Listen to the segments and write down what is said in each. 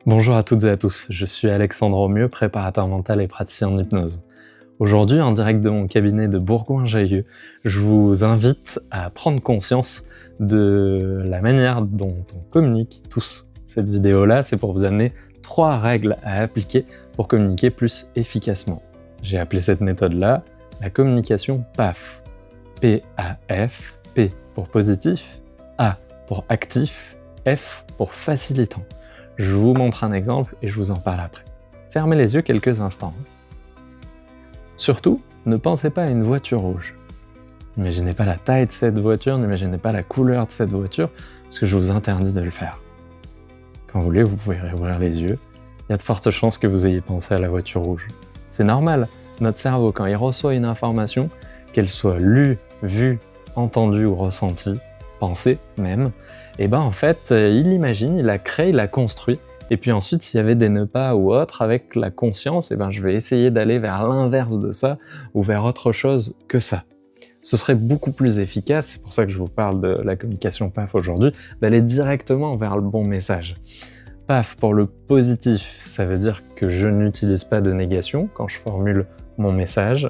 Bonjour à toutes et à tous, je suis Alexandre Aumieux, préparateur mental et praticien en hypnose. Aujourd'hui, en direct de mon cabinet de Bourgoin-Jallieu, je vous invite à prendre conscience de la manière dont on communique tous. Cette vidéo-là, c'est pour vous amener 3 règles à appliquer pour communiquer plus efficacement. J'ai appelé cette méthode-là la communication PAF. P-A-F, P pour positif, A pour actif, F pour facilitant. Je vous montre un exemple et je vous en parle après. Fermez les yeux quelques instants. Surtout, ne pensez pas à une voiture rouge. N'imaginez pas la taille de cette voiture, n'imaginez pas la couleur de cette voiture, parce que je vous interdis de le faire. Quand vous voulez, vous pouvez réouvrir les yeux. Il y a de fortes chances que vous ayez pensé à la voiture rouge. C'est normal, notre cerveau, quand il reçoit une information, qu'elle soit lue, vue, entendue ou ressentie, pensée même, et en fait, il l'imagine, il la crée, il la construit, et puis ensuite, s'il y avait des nœuds pas ou autre, avec la conscience, je vais essayer d'aller vers l'inverse de ça, ou vers autre chose que ça. Ce serait beaucoup plus efficace, c'est pour ça que je vous parle de la communication PAF aujourd'hui, d'aller directement vers le bon message. PAF pour le positif, ça veut dire que je n'utilise pas de négation quand je formule mon message.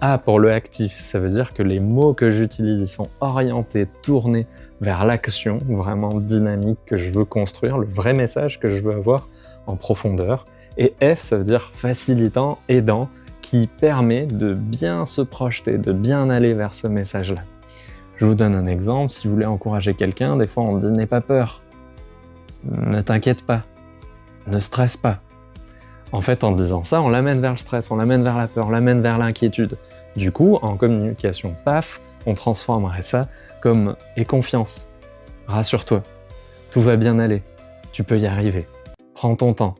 A pour le actif, ça veut dire que les mots que j'utilise sont orientés, tournés vers l'action vraiment dynamique que je veux construire, le vrai message que je veux avoir en profondeur. Et F, ça veut dire facilitant, aidant, qui permet de bien se projeter, de bien aller vers ce message-là. Je vous donne un exemple, si vous voulez encourager quelqu'un, des fois on dit « n'aie pas peur »,« ne t'inquiète pas »,« ne stresse pas ». En fait, en disant ça, on l'amène vers le stress, on l'amène vers la peur, on l'amène vers l'inquiétude. Du coup, en communication PAF, on transformerait ça comme « aie confiance, rassure-toi, tout va bien aller, tu peux y arriver, prends ton temps ».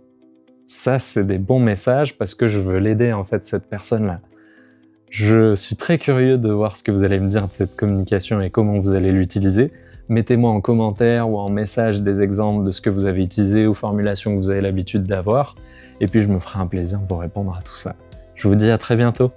Ça, c'est des bons messages parce que je veux l'aider en fait, cette personne-là. Je suis très curieux de voir ce que vous allez me dire de cette communication et comment vous allez l'utiliser. Mettez-moi en commentaire ou en message des exemples de ce que vous avez utilisé ou formulations que vous avez l'habitude d'avoir. Et puis je me ferai un plaisir de vous répondre à tout ça. Je vous dis à très bientôt.